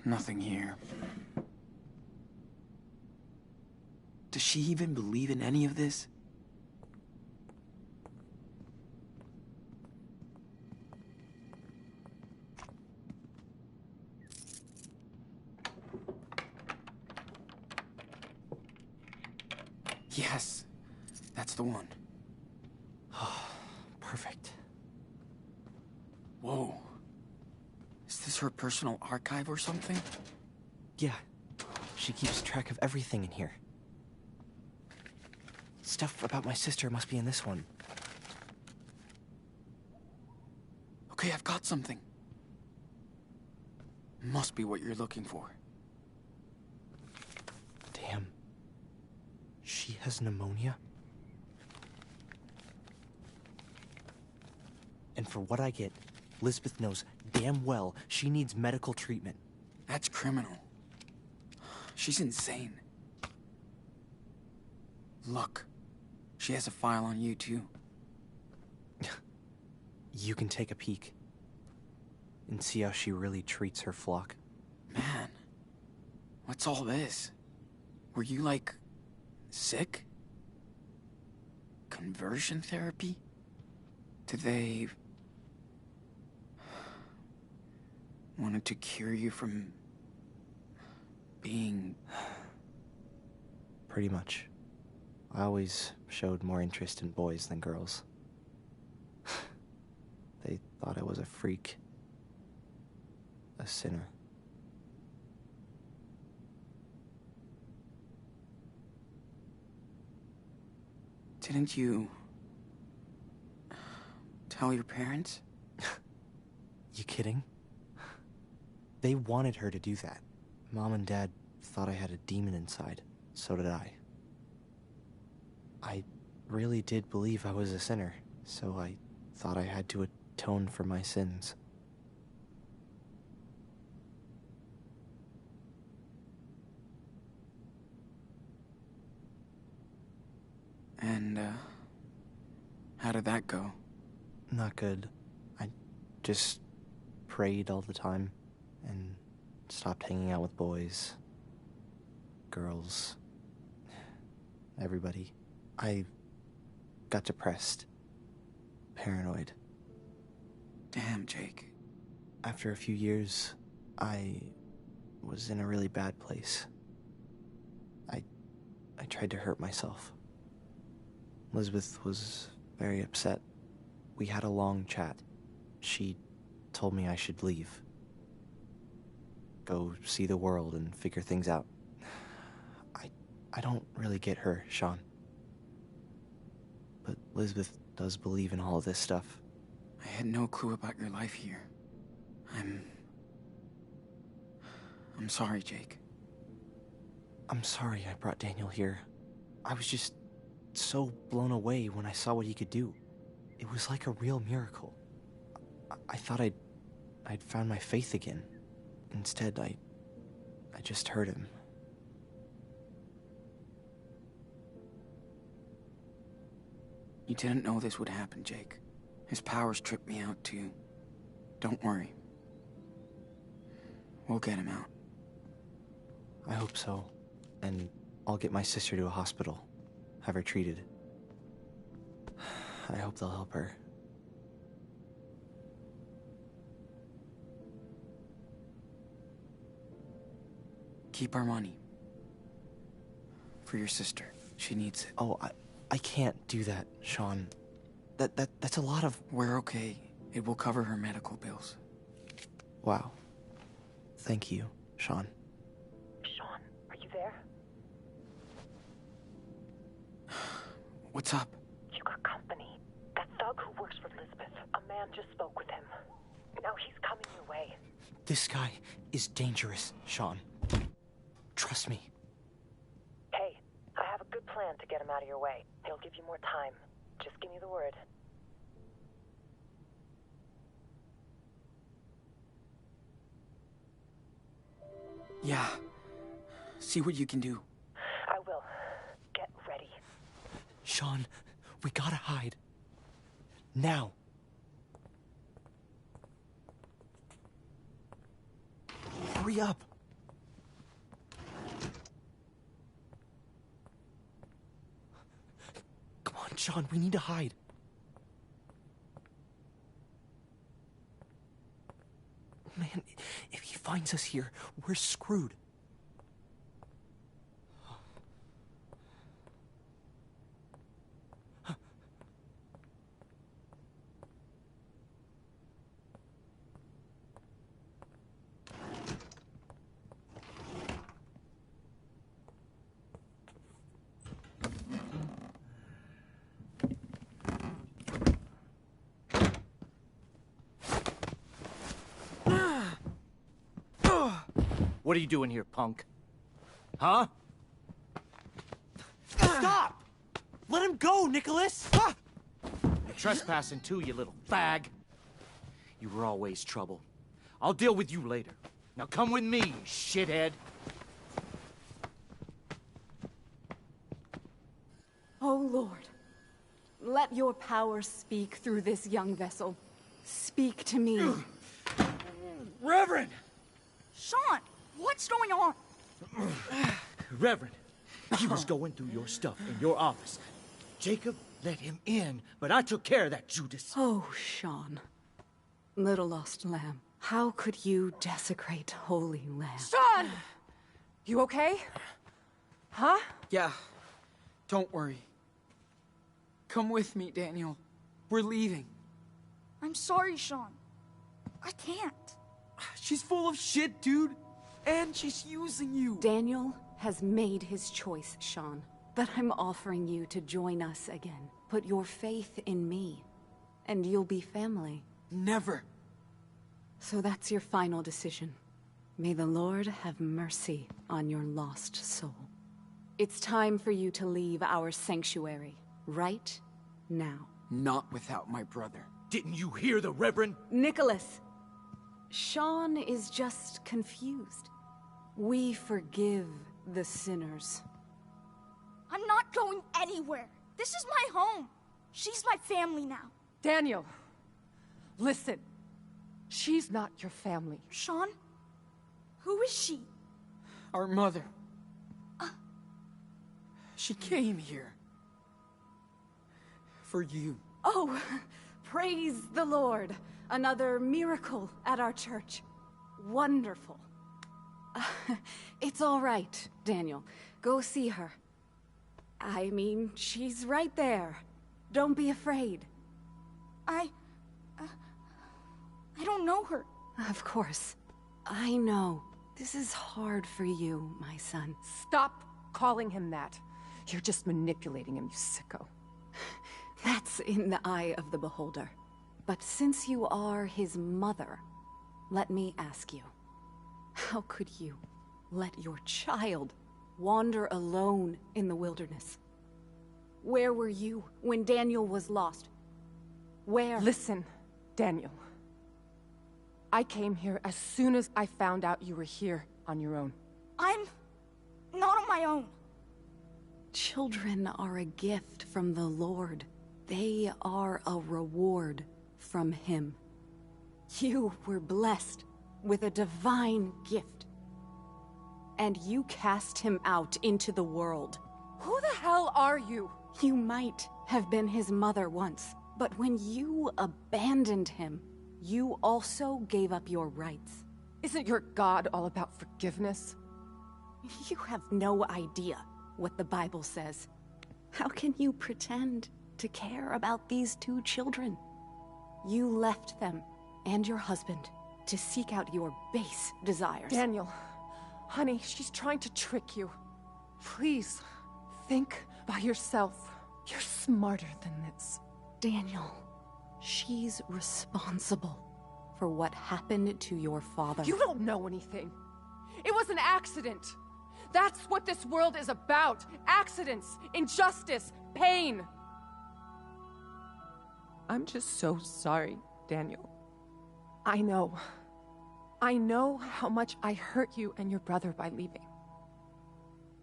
[SPEAKER 1] Nothing here. Does she even believe in any of this? Yes, that's the one.
[SPEAKER 2] Perfect.
[SPEAKER 1] Whoa. Is this her personal archive or something?
[SPEAKER 2] Yeah. She keeps track of everything in here. Stuff about my sister must be in this one.
[SPEAKER 1] Okay, I've got something. Must be what you're looking for.
[SPEAKER 2] Damn. She has pneumonia? And for what I get, Lisbeth knows damn well she needs medical treatment.
[SPEAKER 1] That's criminal. She's insane. Look, she has a file on you too.
[SPEAKER 2] You can take a peek and see how she really treats her flock.
[SPEAKER 1] Man, what's all this? Were you, like, sick? Conversion therapy? Did they... wanted to cure you from... being...
[SPEAKER 2] Pretty much. I always showed more interest in boys than girls. They thought I was a freak. A sinner.
[SPEAKER 1] Didn't you... tell your parents?
[SPEAKER 2] You kidding? They wanted her to do that. Mom and Dad thought I had a demon inside. So did I. I really did believe I was a sinner, so I thought I had to atone for my sins.
[SPEAKER 1] And, how did that go?
[SPEAKER 2] Not good. I just prayed all the time and stopped hanging out with boys, girls, everybody. I got depressed, paranoid.
[SPEAKER 1] Damn, Jake.
[SPEAKER 2] After a few years, I was in a really bad place. I tried to hurt myself. Elizabeth was very upset. We had a long chat. She told me I should leave. Go see the world and figure things out. I don't really get her, Sean. But Elizabeth does believe in all of this stuff.
[SPEAKER 1] I had no clue about your life here. I'm sorry, Jake.
[SPEAKER 2] I'm sorry I brought Daniel here. I was just so blown away when I saw what he could do. It was like a real miracle. I thought I'd found my faith again. Instead, I just hurt him.
[SPEAKER 1] You didn't know this would happen, Jake. His powers tripped me out, too. Don't worry. We'll get him out.
[SPEAKER 2] I hope so. And I'll get my sister to a hospital. Have her treated. I hope they'll help her.
[SPEAKER 1] Keep our money. For your sister. She needs it.
[SPEAKER 2] Oh, I can't do that, Sean. That's a lot of...
[SPEAKER 1] We're okay. It will cover her medical bills.
[SPEAKER 2] Wow. Thank you, Sean.
[SPEAKER 4] Sean, are you there?
[SPEAKER 1] What's up?
[SPEAKER 4] You got company. That thug who works for Elizabeth. A man just spoke with him. Now he's coming your way.
[SPEAKER 2] This guy is dangerous, Sean. Trust me.
[SPEAKER 4] Hey, I have a good plan to get him out of your way. He'll give you more time. Just give me the word.
[SPEAKER 1] Yeah. See what you can do.
[SPEAKER 4] I will. Get ready.
[SPEAKER 2] Sean, we gotta hide. Now. Hurry up. Come on, Sean, we need to hide. Man, if he finds us here, we're screwed.
[SPEAKER 6] What are you doing here, punk? Huh?
[SPEAKER 2] Stop! Let him go, Nicholas!
[SPEAKER 6] You're trespassing too, you little fag. You were always trouble. I'll deal with you later. Now come with me, you shithead.
[SPEAKER 7] Oh, Lord, let your power speak through this young vessel. Speak to me.
[SPEAKER 6] Reverend!
[SPEAKER 8] Sean, what's going on?
[SPEAKER 6] Reverend, he was going through your stuff in your office. Jacob let him in, but I took care of that, Judas.
[SPEAKER 7] Oh, Sean. Little lost lamb. How could you desecrate holy lamb?
[SPEAKER 8] Sean!
[SPEAKER 7] You okay? Huh?
[SPEAKER 1] Yeah. Don't worry. Come with me, Daniel. We're leaving.
[SPEAKER 8] I'm sorry, Sean. I can't.
[SPEAKER 1] She's full of shit, dude. And she's using you.
[SPEAKER 7] Daniel has made his choice, Sean. But I'm offering you to join us again. Put your faith in me, and you'll be family.
[SPEAKER 1] Never.
[SPEAKER 7] So that's your final decision. May the Lord have mercy on your lost soul. It's time for you to leave our sanctuary, right now.
[SPEAKER 1] Not without my brother.
[SPEAKER 6] Didn't you hear the Reverend?
[SPEAKER 7] Nicholas! Sean is just confused. We forgive the sinners.
[SPEAKER 8] I'm not going anywhere. This is my home. She's my family now.
[SPEAKER 3] Daniel, listen. She's not your family.
[SPEAKER 8] Sean? Who is she?
[SPEAKER 1] Our mother. She came here. For you.
[SPEAKER 7] Oh, praise the Lord. Another miracle at our church. Wonderful. It's all right, Daniel. Go see her. I mean, she's right there. Don't be afraid.
[SPEAKER 8] I don't don't know her.
[SPEAKER 7] Of course. I know. This is hard for you, my son.
[SPEAKER 3] Stop calling him that. You're just manipulating him, you sicko.
[SPEAKER 7] That's in the eye of the beholder. But since you are his mother, let me ask you, how could you let your child wander alone in the wilderness? Where were you when Daniel was lost? Where?
[SPEAKER 3] Listen, Daniel. I came here as soon as I found out you were here on your own.
[SPEAKER 8] I'm not on my own.
[SPEAKER 7] Children are a gift from the Lord. They are a reward from Him. You were blessed with a divine gift. And you cast him out into the world.
[SPEAKER 3] Who the hell are you?
[SPEAKER 7] You might have been his mother once, but when you abandoned him, you also gave up your rights.
[SPEAKER 3] Isn't your God all about forgiveness?
[SPEAKER 7] You have no idea what the Bible says. How can you pretend to care about these two children? You left them and your husband to seek out your base desires.
[SPEAKER 3] Daniel, honey, she's trying to trick you. Please, think by yourself. You're smarter than this.
[SPEAKER 7] Daniel, she's responsible for what happened to your father.
[SPEAKER 3] You don't know anything. It was an accident. That's what this world is about. Accidents, injustice, pain. I'm just so sorry, Daniel. I know how much I hurt you and your brother by leaving.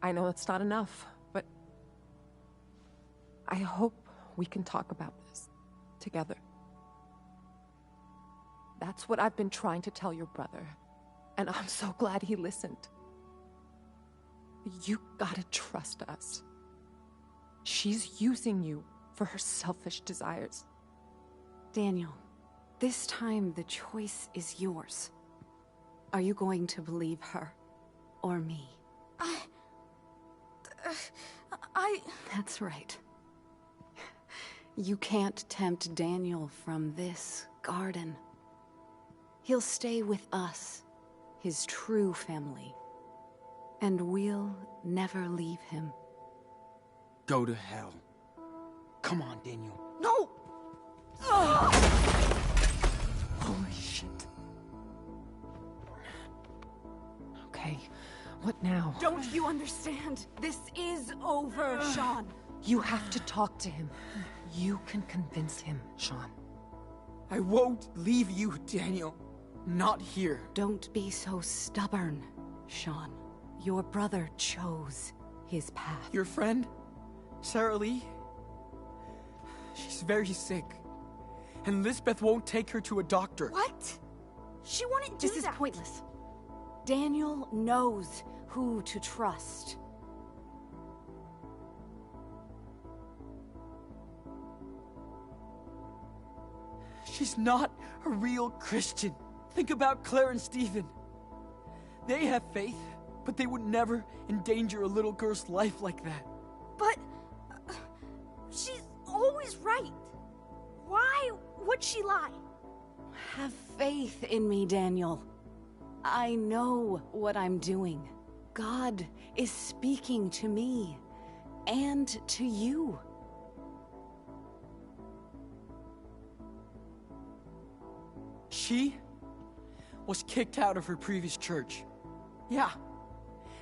[SPEAKER 3] I know it's not enough, but I hope we can talk about this together. That's what I've been trying to tell your brother, and I'm so glad he listened. You gotta trust us. She's using you for her selfish desires.
[SPEAKER 7] Daniel, this time the choice is yours. Are you going to believe her or me? That's right. You can't tempt Daniel from this garden. He'll stay with us, his true family, and we'll never leave him.
[SPEAKER 1] Go to hell. Come on, Daniel.
[SPEAKER 8] No!
[SPEAKER 3] Holy shit. Okay, what now?
[SPEAKER 7] Don't you understand? This is over, Sean.
[SPEAKER 3] You have to talk to him. You can convince him, Sean.
[SPEAKER 1] I won't leave you, Daniel. Not here.
[SPEAKER 7] Don't be so stubborn, Sean. Your brother chose his path.
[SPEAKER 1] Your friend, Sarah Lee, she's very sick. And Lisbeth won't take her to a doctor.
[SPEAKER 8] What? She wouldn't do that.
[SPEAKER 7] This is pointless. Daniel knows who to trust.
[SPEAKER 1] She's not a real Christian. Think about Claire and Stephen. They have faith, but they would never endanger a little girl's life like that.
[SPEAKER 8] But she's always right. Why would she lie?
[SPEAKER 7] Have faith in me, Daniel. I know what I'm doing. God is speaking to me and to you.
[SPEAKER 1] She was kicked out of her previous church. Yeah,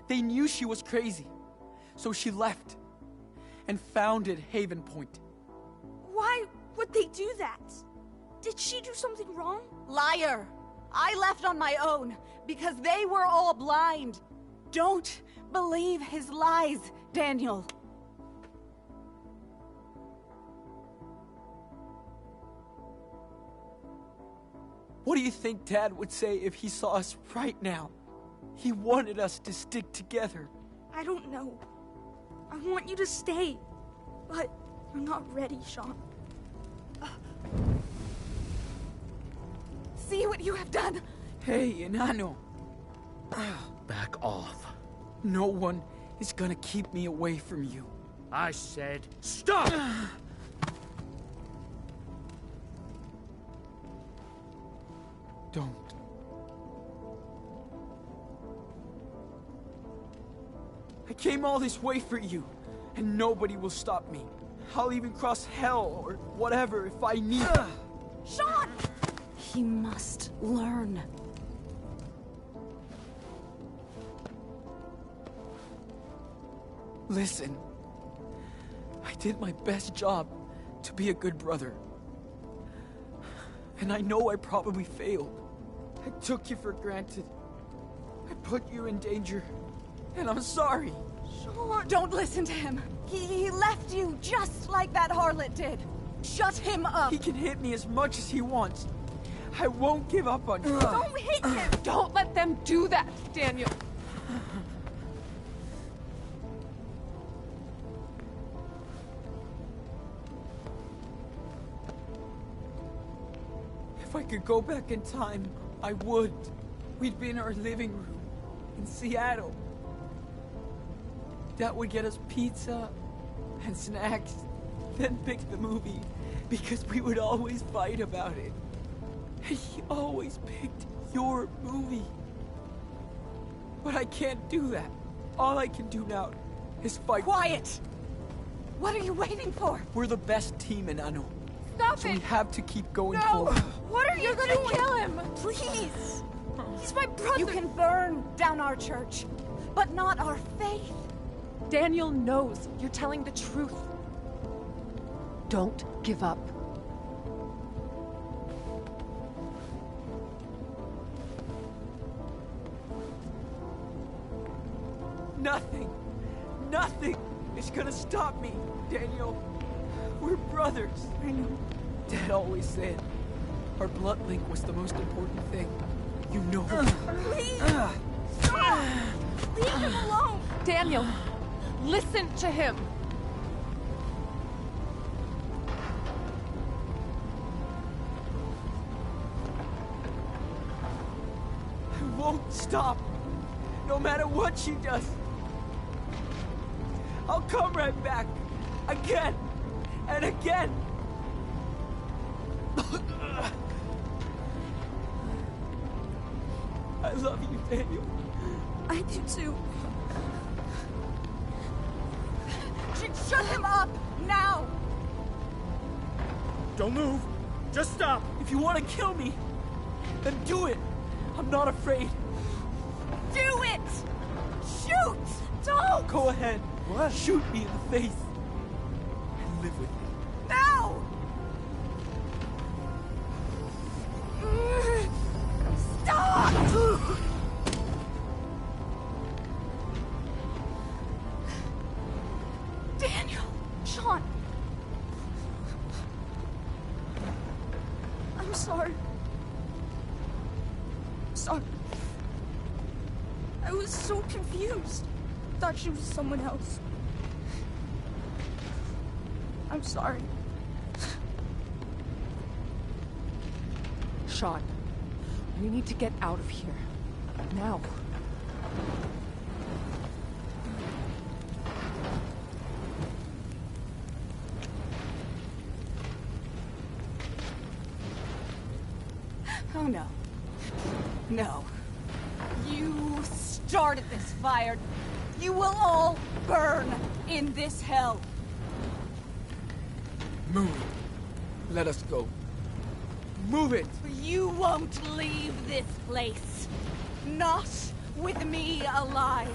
[SPEAKER 1] they knew she was crazy, so she left and founded Haven Point.
[SPEAKER 8] Why would they do that? Did she do something wrong?
[SPEAKER 7] Liar! I left on my own because they were all blind. Don't believe his lies, Daniel.
[SPEAKER 1] What do you think Dad would say if he saw us right now? He wanted us to stick together.
[SPEAKER 8] I don't know. I want you to stay, but I'm not ready, Sean.
[SPEAKER 7] See what you have done?
[SPEAKER 1] Hey, Enano.
[SPEAKER 6] Back off.
[SPEAKER 1] No one is gonna keep me away from you.
[SPEAKER 6] I said stop!
[SPEAKER 1] Don't. I came all this way for you, and nobody will stop me. I'll even cross hell or whatever if I need it.
[SPEAKER 8] Sean!
[SPEAKER 7] He must learn.
[SPEAKER 1] Listen, I did my best job to be a good brother. And I know I probably failed. I took you for granted. I put you in danger. And I'm sorry.
[SPEAKER 7] Sean, don't listen to him. He left you just like that harlot did. Shut him up.
[SPEAKER 1] He can hit me as much as he wants. I won't give up on you.
[SPEAKER 8] Don't hit him!
[SPEAKER 7] Don't let them do that, Daniel.
[SPEAKER 1] If I could go back in time, I would. We'd be in our living room in Seattle. Dad would get us pizza and snacks, then pick the movie, because we would always fight about it. And he always picked your movie. But I can't do that. All I can do now is fight.
[SPEAKER 7] Quiet! What are you waiting for?
[SPEAKER 1] We're the best team in Ano.
[SPEAKER 7] Stop
[SPEAKER 1] So
[SPEAKER 7] it!
[SPEAKER 1] we have to keep going
[SPEAKER 7] No!
[SPEAKER 1] forward.
[SPEAKER 8] What are you
[SPEAKER 7] You're
[SPEAKER 8] doing?
[SPEAKER 7] gonna kill him!
[SPEAKER 8] Please! He's my brother!
[SPEAKER 7] You can burn down our church, but not our faith. Daniel knows you're telling the truth. Don't give up.
[SPEAKER 1] Nothing is gonna stop me, Daniel. We're brothers.
[SPEAKER 7] I know.
[SPEAKER 1] Dad always said our blood link was the most important thing. You know.
[SPEAKER 8] Please! Stop! Leave him alone!
[SPEAKER 7] Daniel, listen to him.
[SPEAKER 1] I won't stop. No matter what she does. I'll come right back. Again. And again. I love you, Daniel.
[SPEAKER 8] I do too. Shut him up! Now!
[SPEAKER 6] Don't move. Just stop.
[SPEAKER 1] If you want to kill me, then do it. I'm not afraid.
[SPEAKER 8] Do it! Shoot! Don't!
[SPEAKER 1] Go ahead. What? Shoot me in the face. And live with me.
[SPEAKER 8] Now! Stop! Daniel! Sean! I'm sorry. Sorry. I was so confused. Thought she was someone else. I'm sorry.
[SPEAKER 7] Sean, we need to get out of here. Now. Oh, no. No. You started this fire. You will all burn in this hell.
[SPEAKER 1] Move. Let us go. Move it.
[SPEAKER 7] You won't leave this place. Not with me alive.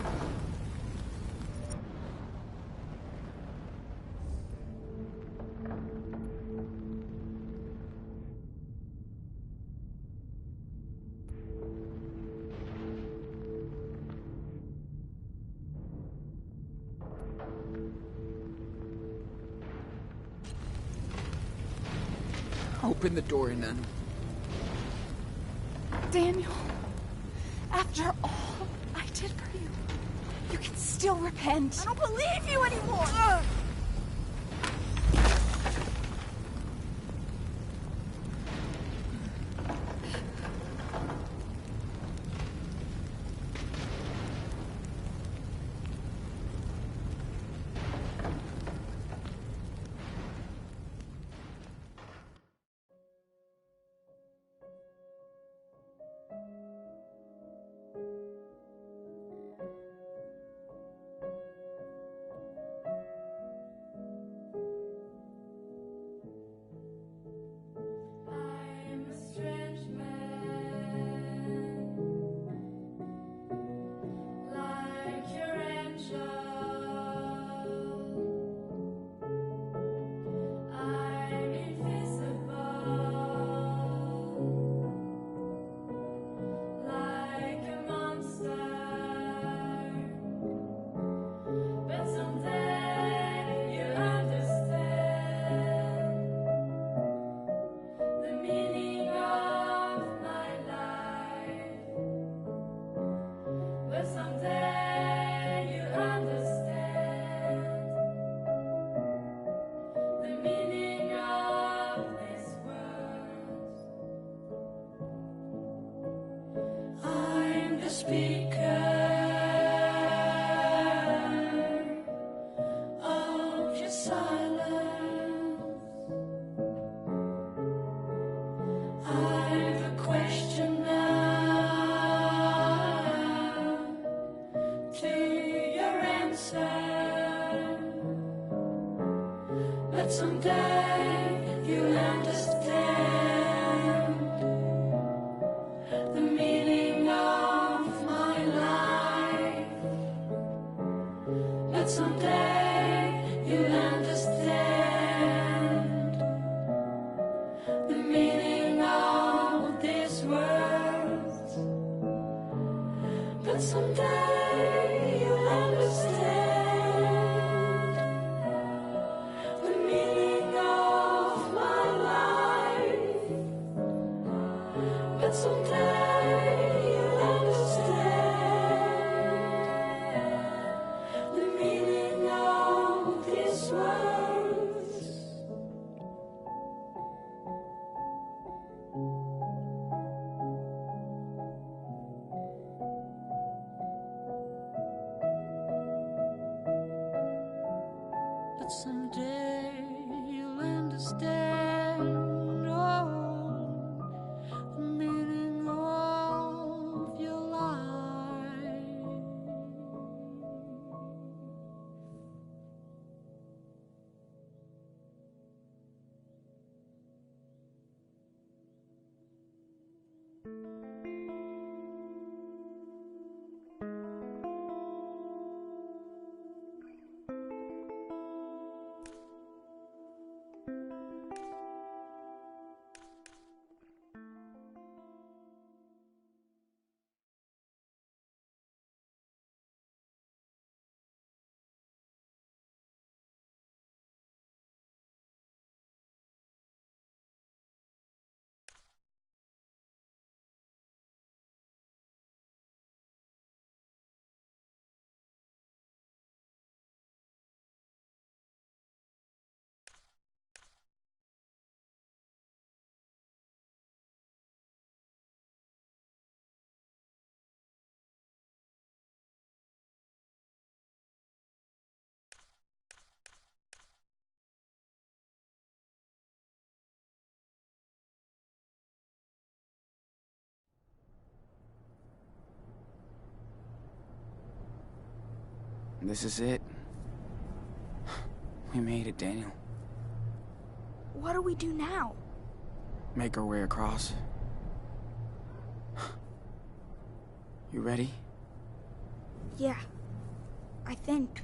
[SPEAKER 1] Open the door, Nanu.
[SPEAKER 7] Daniel, after all I did for you, you can still repent.
[SPEAKER 8] I don't believe you anymore!
[SPEAKER 9] speaker of your silence. I've a question now to your answer, but someday you'll understand the meaning of my life. But someday you'll understand the meaning of these words. But someday you'll understand the meaning of my life. But someday you'll understand the meaning of these words. But someday you'll understand, oh, the meaning of your life.
[SPEAKER 1] This is it. We made it, Daniel.
[SPEAKER 8] What do we do now?
[SPEAKER 1] Make our way across. You ready?
[SPEAKER 8] Yeah, I think.